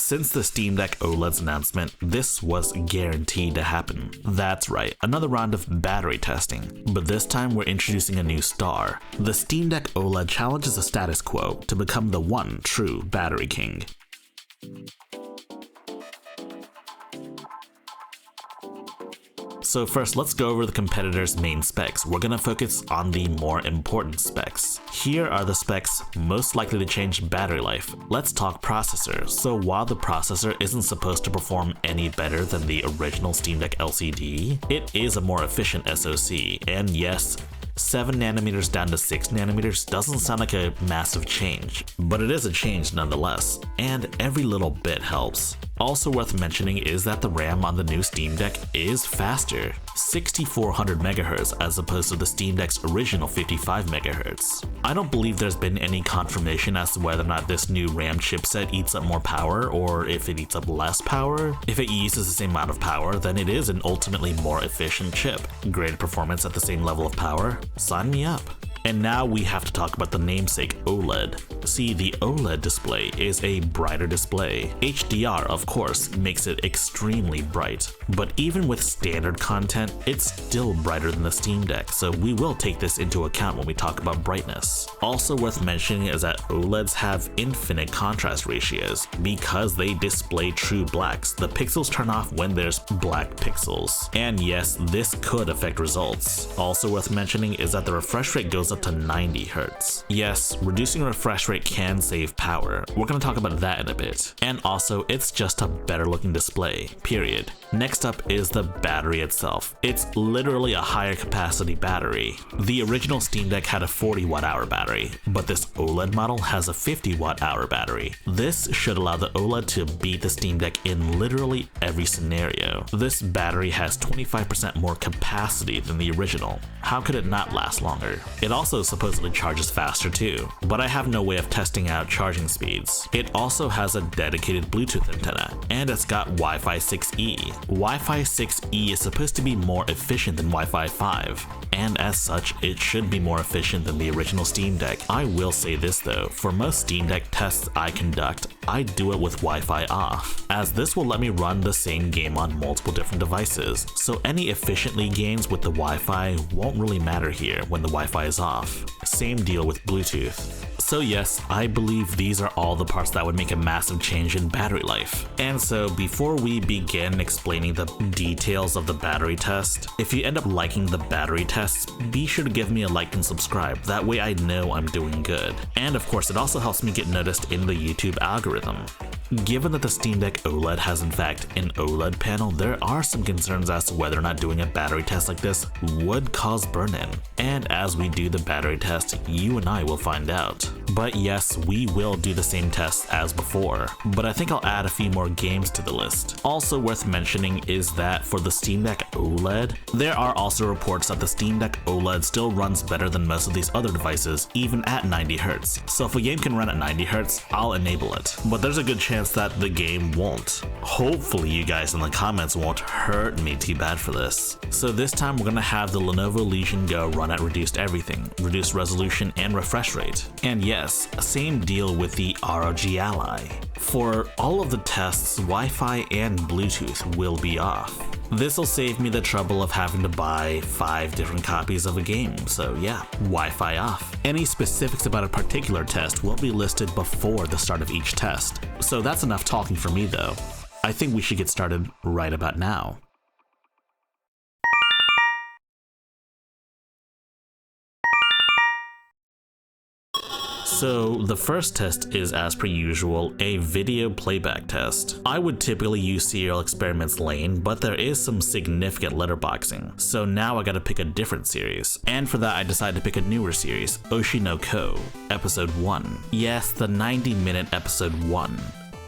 Since the Steam Deck OLED's announcement, this was guaranteed to happen. That's right, another round of battery testing. But this time we're introducing a new star. The Steam Deck OLED challenges the status quo to become the one true battery king. So first, let's go over the competitor's main specs. We're gonna focus on the more important specs. Here are the specs most likely to change battery life. Let's talk processor. So while the processor isn't supposed to perform any better than the original Steam Deck LCD, it is a more efficient SoC, and yes, 7nm down to 6nm doesn't sound like a massive change, but it is a change nonetheless, and every little bit helps. Also worth mentioning is that the RAM on the new Steam Deck is faster, 6400 MHz as opposed to the Steam Deck's original 55 MHz. I don't believe there's been any confirmation as to whether or not this new RAM chipset eats up more power or if it eats up less power. If it uses the same amount of power, then it is an ultimately more efficient chip. Greater performance at the same level of power? Sign me up. And now we have to talk about the namesake OLED. See, the OLED display is a brighter display. HDR, of course, makes it extremely bright, but even with standard content, it's still brighter than the Steam Deck, so we will take this into account when we talk about brightness. Also worth mentioning is that OLEDs have infinite contrast ratios. Because they display true blacks, the pixels turn off when there's black pixels. And yes, this could affect results. Also worth mentioning is that the refresh rate goes up to 90 Hz. Yes, reducing refresh rate can save power. We're gonna talk about that in a bit. And also, it's just a better looking display, period. Next up is the battery itself. It's literally a higher capacity battery. The original Steam Deck had a 40 Wh battery, but this OLED model has a 50 Wh battery. This should allow the OLED to beat the Steam Deck in literally every scenario. This battery has 25% more capacity than the original. How could it not last longer? It also supposedly charges faster too, but I have no way of testing out charging speeds. It also has a dedicated Bluetooth antenna, and it's got Wi-Fi 6E. Wi-Fi 6E is supposed to be more efficient than Wi-Fi 5, and as such, it should be more efficient than the original Steam Deck. I will say this though, for most Steam Deck tests I conduct, I do it with Wi-Fi off, as this will let me run the same game on multiple different devices, so any efficiently games with the Wi-Fi won't really matter here when the Wi-Fi is off. Same deal with Bluetooth. So yes, I believe these are all the parts that would make a massive change in battery life. And so before we begin explaining the details of the battery test, if you end up liking the battery tests, be sure to give me a like and subscribe, that way I know I'm doing good. And of course, it also helps me get noticed in the YouTube algorithm. Given that the Steam Deck OLED has in fact an OLED panel, there are some concerns as to whether or not doing a battery test like this would cause burn-in. And as we do the battery test, you and I will find out. But yes, we will do the same tests as before, but I think I'll add a few more games to the list. Also worth mentioning is that for the Steam Deck OLED, there are also reports that the Steam Deck OLED still runs better than most of these other devices, even at 90 Hz. So if a game can run at 90 Hz, I'll enable it. But there's a good chance that the game won't. Hopefully you guys in the comments won't hurt me too bad for this. So this time we're gonna have the Lenovo Legion Go run at reduced everything, reduced resolution and refresh rate. And yes, same deal with the ROG Ally. For all of the tests, Wi-Fi and Bluetooth will be off. This will save me the trouble of having to buy 5 different copies of a game, so yeah, Wi-Fi off. Any specifics about a particular test will be listed before the start of each test. So that's enough talking for me though. I think we should get started right about now. So the first test is, as per usual, a video playback test. I would typically use Serial Experiments Lane, but there is some significant letterboxing, so now I gotta pick a different series. And for that I decided to pick a newer series, Oshi no Ko, Episode 1. Yes, the 90-minute Episode 1.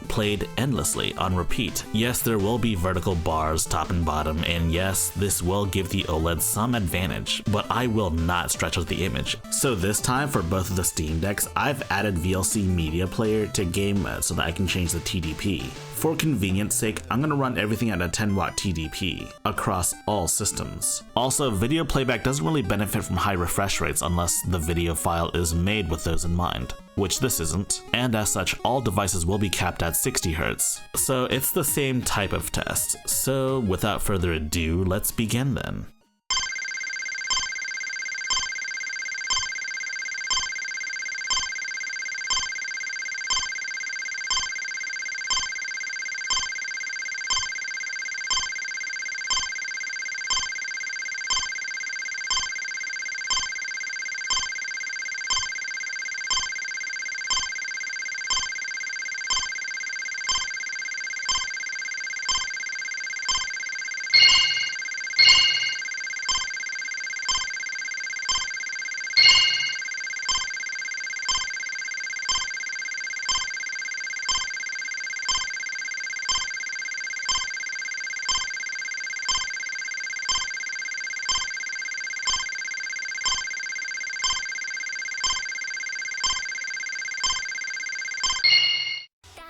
Played endlessly on repeat. Yes, there will be vertical bars top and bottom, and yes, this will give the OLED some advantage, but I will not stretch out the image. So this time for both of the Steam Decks, I've added VLC Media Player to game mode so that I can change the TDP. For convenience sake, I'm gonna run everything at a 10W TDP across all systems. Also, video playback doesn't really benefit from high refresh rates unless the video file is made with those in mind. which this isn't, and as such, all devices will be capped at 60 Hz. So it's the same type of test. So without further ado, let's begin then.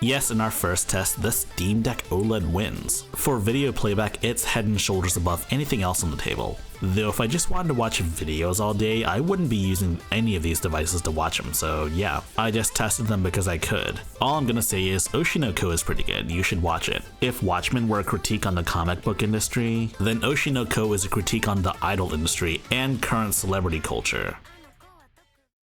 Yes, in our first test, the Steam Deck OLED wins. For video playback, it's head and shoulders above anything else on the table. Though if I just wanted to watch videos all day, I wouldn't be using any of these devices to watch them, so yeah, I just tested them because I could. All I'm gonna say is Oshinoko is pretty good, you should watch it. If Watchmen were a critique on the comic book industry, then Oshinoko is a critique on the idol industry and current celebrity culture.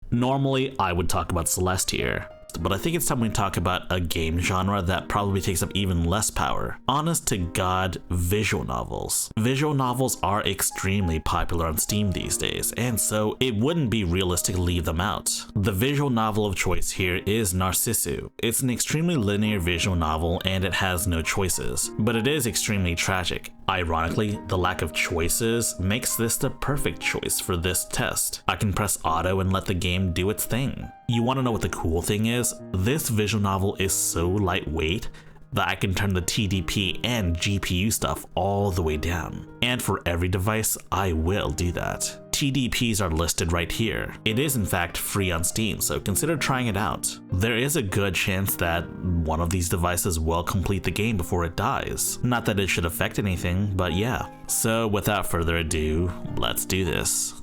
Normally, I would talk about Celeste here, but I think it's time we talk about a game genre that probably takes up even less power. Honest to God, visual novels. Visual novels are extremely popular on Steam these days, and so it wouldn't be realistic to leave them out. The visual novel of choice here is Narcissu. It's an extremely linear visual novel and it has no choices, but it is extremely tragic. Ironically, the lack of choices makes this the perfect choice for this test. I can press auto and let the game do its thing. You want to know what the cool thing is? This visual novel is so lightweight that I can turn the TDP and GPU stuff all the way down. And for every device, I will do that. TDPs are listed right here. It is in fact free on Steam, so consider trying it out. There is a good chance that one of these devices will complete the game before it dies. Not that it should affect anything, but yeah. So without further ado, let's do this.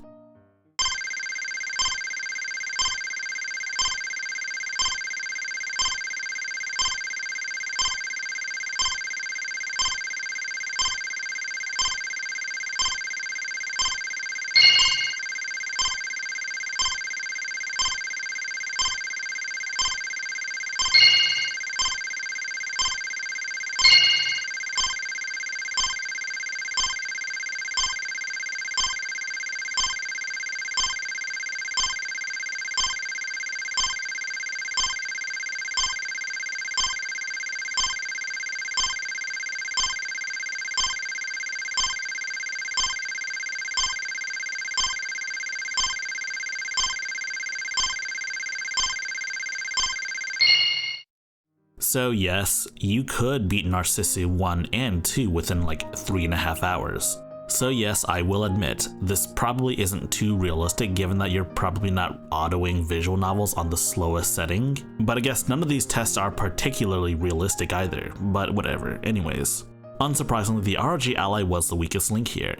So yes, you could beat Narcissu 1 and 2 within like 3.5 hours. So yes, I will admit, this probably isn't too realistic given that you're probably not autoing visual novels on the slowest setting, but I guess none of these tests are particularly realistic either, but whatever, anyways. Unsurprisingly, the ROG Ally was the weakest link here.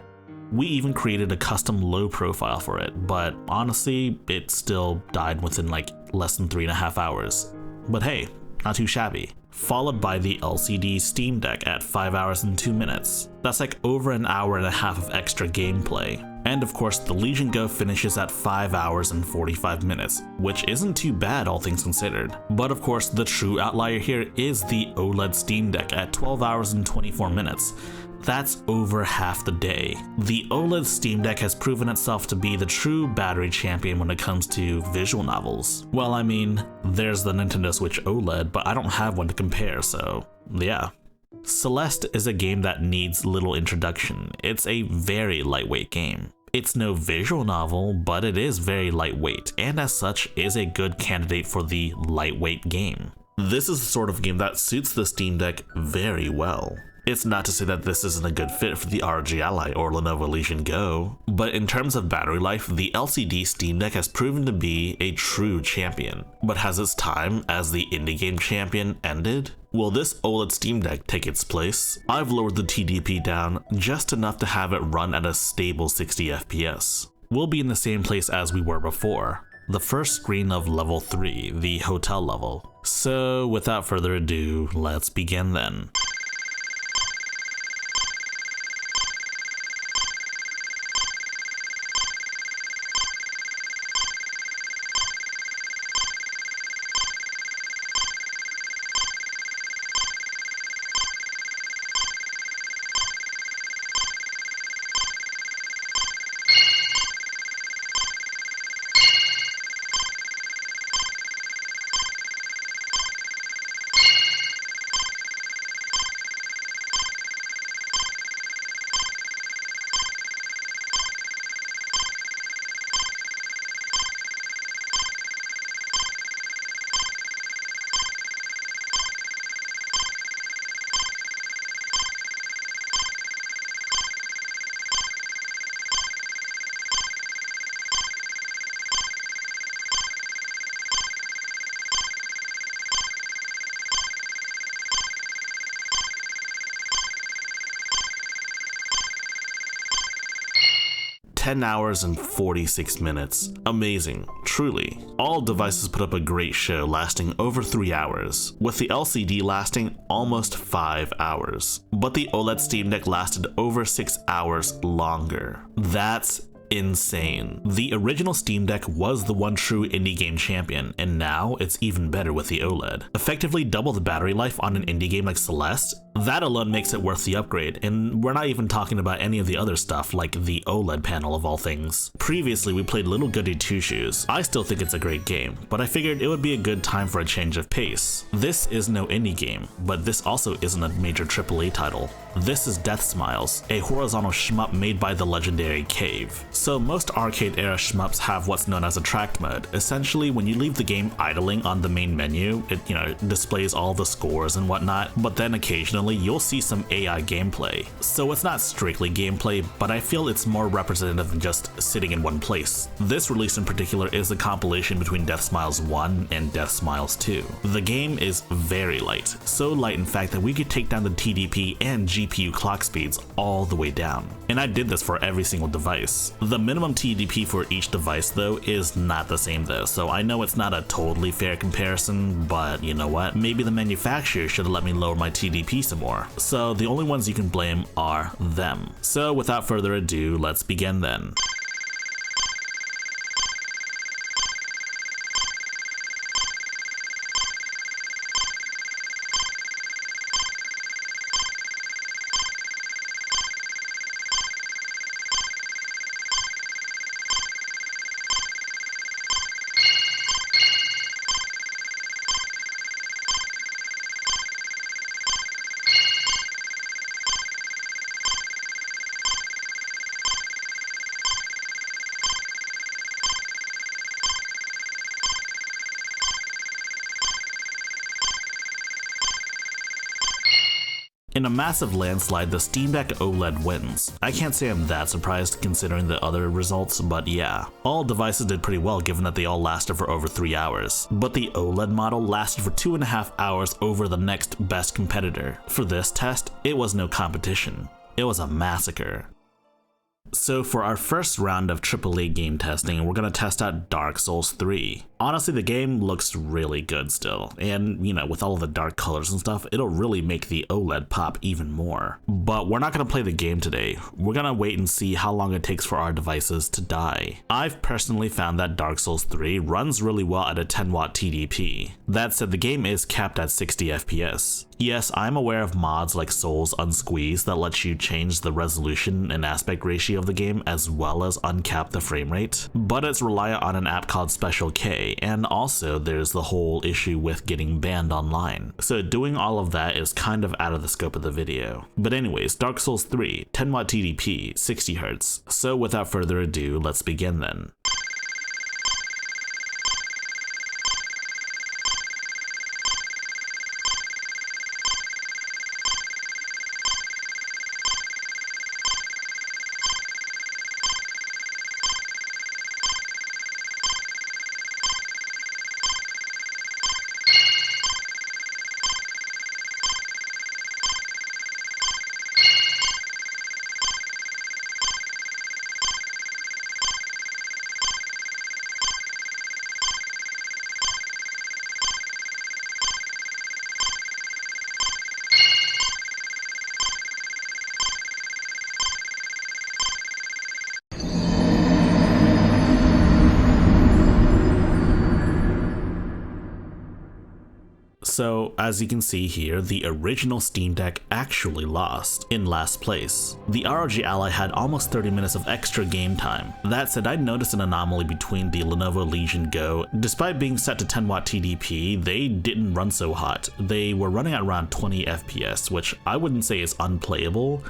We even created a custom low profile for it, but honestly, it still died within like less than 3.5 hours. But hey, not too shabby. Followed by the LCD Steam Deck at 5 hours and 2 minutes. That's like over an hour and a half of extra gameplay. And of course, the Legion Go finishes at 5 hours and 45 minutes, which isn't too bad all things considered. But of course, the true outlier here is the OLED Steam Deck at 12 hours and 24 minutes. That's over half the day. The OLED Steam Deck has proven itself to be the true battery champion when it comes to visual novels. Well, I mean, there's the Nintendo Switch OLED, but I don't have one to compare, so yeah. Celeste is a game that needs little introduction. It's a very lightweight game. It's no visual novel, but it is very lightweight, and as such is a good candidate for the lightweight game. This is the sort of game that suits the Steam Deck very well. It's not to say that this isn't a good fit for the ROG Ally or Lenovo Legion Go, but in terms of battery life, the LCD Steam Deck has proven to be a true champion. But has its time as the indie game champion ended? Will this OLED Steam Deck take its place? I've lowered the TDP down just enough to have it run at a stable 60 FPS. We'll be in the same place as we were before. the first screen of level 3, the hotel level. So without further ado, let's begin then. "10 hours and 46 minutes. Amazing, truly. All devices put up a great show lasting over 3 hours, with the LCD lasting almost 5 hours. But the OLED Steam Deck lasted over 6 hours longer. That's insane. The original Steam Deck was the one true indie game champion, and now it's even better with the OLED. Effectively double the battery life on an indie game like Celeste? That alone makes it worth the upgrade, and we're not even talking about any of the other stuff like the OLED panel of all things. Previously we played Little Goody Two Shoes. I still think it's a great game, but I figured it would be a good time for a change of pace. This is no indie game, but this also isn't a major AAA title. This is Death Smiles, a horizontal shmup made by the legendary Cave. So most arcade-era shmups have what's known as a tracked mode. Essentially, when you leave the game idling on the main menu, it displays all the scores and whatnot, but then occasionally you'll see some AI gameplay. So it's not strictly gameplay, but I feel it's more representative than just sitting in one place. This release in particular is a compilation between Death Smiles 1 and Death Smiles 2. The game is very light, so light in fact that we could take down the TDP and GPU clock speeds all the way down. And I did this for every single device. The minimum TDP for each device though is not the same though, so I know it's not a totally fair comparison, but you know what, maybe the manufacturer should have let me lower my TDP some more. So the only ones you can blame are them. So without further ado, let's begin then. In a massive landslide, the Steam Deck OLED wins. I can't say I'm that surprised considering the other results, but yeah. All devices did pretty well given that they all lasted for over 3 hours. But the OLED model lasted for 2.5 hours over the next best competitor. For this test, it was no competition. It was a massacre. So for our first round of AAA game testing, we're gonna test out Dark Souls 3. Honestly, the game looks really good still, and with all of the dark colors and stuff, it'll really make the OLED pop even more. But we're not gonna play the game today. We're gonna wait and see how long it takes for our devices to die. I've personally found that Dark Souls 3 runs really well at a 10W TDP. That said, the game is capped at 60 FPS. Yes, I'm aware of mods like Souls Unsqueeze that lets you change the resolution and aspect ratio of the game as well as uncap the frame rate, but it's reliant on an app called Special K, and also there's the whole issue with getting banned online. So doing all of that is kind of out of the scope of the video. But anyways, Dark Souls 3, 10W TDP, 60Hz. So without further ado, let's begin then. So as you can see here, the original Steam Deck actually lost in last place. The ROG Ally had almost 30 minutes of extra game time. That said, I noticed an anomaly between the Lenovo Legion Go. Despite being set to 10-watt TDP, they didn't run so hot. They were running at around 20 FPS, which I wouldn't say is unplayable,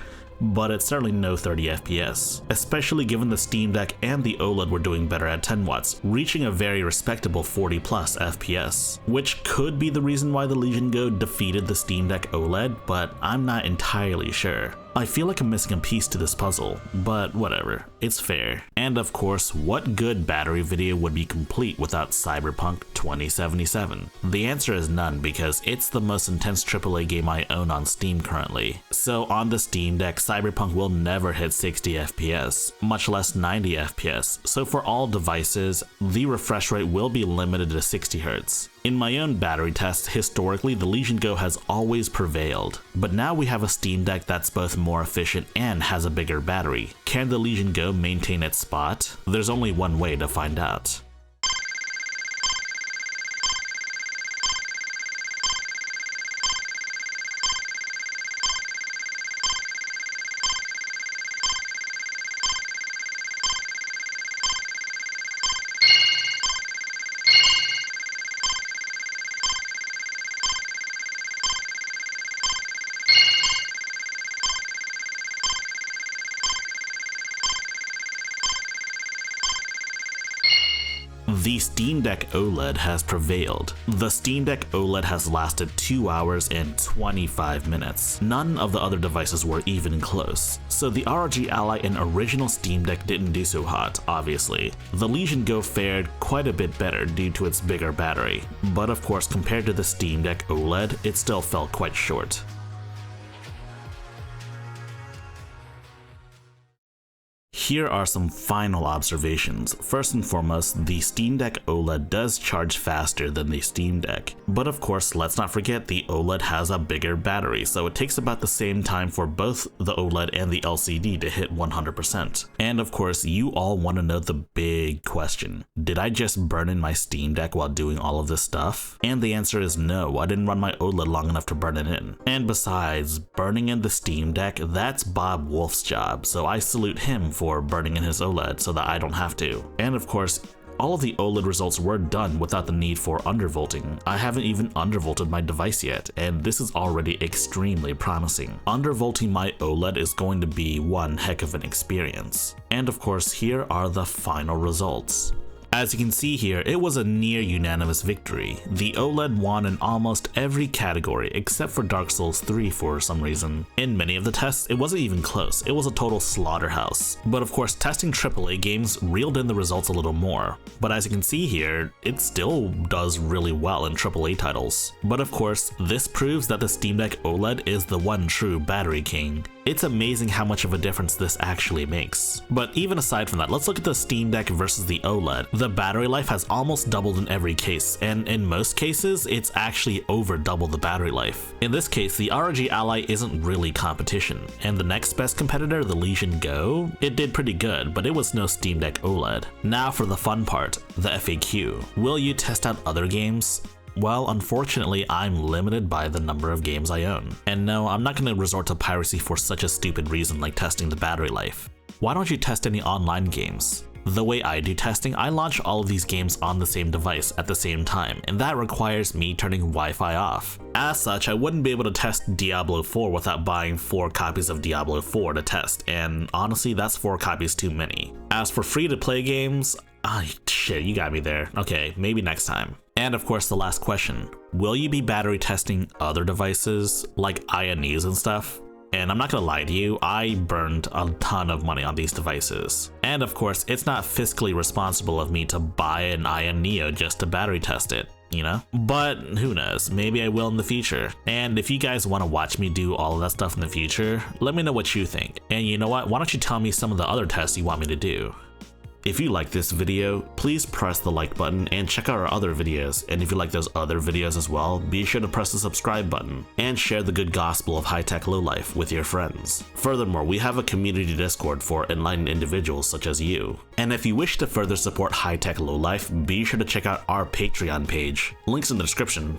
but it's certainly no 30 FPS, especially given the Steam Deck and the OLED were doing better at 10 watts, reaching a very respectable 40 plus FPS, which could be the reason why the Legion Go defeated the Steam Deck OLED, but I'm not entirely sure. I feel like I'm missing a piece to this puzzle, but whatever, it's fair. And of course, what good battery video would be complete without Cyberpunk 2077? The answer is none, because it's the most intense AAA game I own on Steam currently. So on the Steam Deck, Cyberpunk will never hit 60 FPS, much less 90 FPS, so for all devices, the refresh rate will be limited to 60 Hz. In my own battery tests, historically the Legion Go has always prevailed, but now we have a Steam Deck that's both more efficient and has a bigger battery. Can the Legion Go maintain its spot? There's only one way to find out. The Steam Deck OLED has prevailed. The Steam Deck OLED has lasted 2 hours and 25 minutes. None of the other devices were even close. So the ROG Ally and original Steam Deck didn't do so hot, obviously. The Legion Go fared quite a bit better due to its bigger battery, but of course compared to the Steam Deck OLED, it still fell quite short. Here are some final observations. First and foremost, the Steam Deck OLED does charge faster than the Steam Deck. But of course, let's not forget the OLED has a bigger battery, so it takes about the same time for both the OLED and the LCD to hit 100%. And of course, you all want to know the big question. Did I just burn in my Steam Deck while doing all of this stuff? And the answer is no, I didn't run my OLED long enough to burn it in. And besides, burning in the Steam Deck, that's Bob Wolf's job, so I salute him for burning in his OLED so that I don't have to. And of course, all of the OLED results were done without the need for undervolting. I haven't even undervolted my device yet, and this is already extremely promising. Undervolting my OLED is going to be one heck of an experience. And of course, here are the final results. As you can see here, it was a near unanimous victory. The OLED won in almost every category except for Dark Souls 3 for some reason. In many of the tests, it wasn't even close, it was a total slaughterhouse. But of course, testing AAA games reeled in the results a little more. But as you can see here, it still does really well in AAA titles. But of course, this proves that the Steam Deck OLED is the one true battery king. It's amazing how much of a difference this actually makes. But even aside from that, let's look at the Steam Deck versus the OLED. The battery life has almost doubled in every case, and in most cases, it's actually over double the battery life. In this case, the ROG Ally isn't really competition, and the next best competitor, the Legion Go, it did pretty good, but it was no Steam Deck OLED. Now for the fun part, the FAQ. Will you test out other games? Well, unfortunately, I'm limited by the number of games I own. And no, I'm not going to resort to piracy for such a stupid reason like testing the battery life. Why don't you test any online games? The way I do testing, I launch all of these games on the same device at the same time, and that requires me turning Wi-Fi off. As such, I wouldn't be able to test Diablo 4 without buying 4 copies of Diablo 4 to test, and honestly, that's 4 copies too many. As for free-to-play games, shit, you got me there. Okay, maybe next time. And of course, the last question. Will you be battery testing other devices, like INEs and stuff? And I'm not gonna lie to you, I burned a ton of money on these devices. And of course, it's not fiscally responsible of me to buy an Ion Neo just to battery test it, you know? But who knows, maybe I will in the future. And if you guys wanna watch me do all of that stuff in the future, let me know what you think. And you know what, why don't you tell me some of the other tests you want me to do? If you like this video, please press the like button and check out our other videos. And if you like those other videos as well, be sure to press the subscribe button and share the good gospel of high-tech lowlife with your friends. Furthermore, we have a community Discord for enlightened individuals such as you. And if you wish to further support high-tech lowlife, be sure to check out our Patreon page. Links in the description.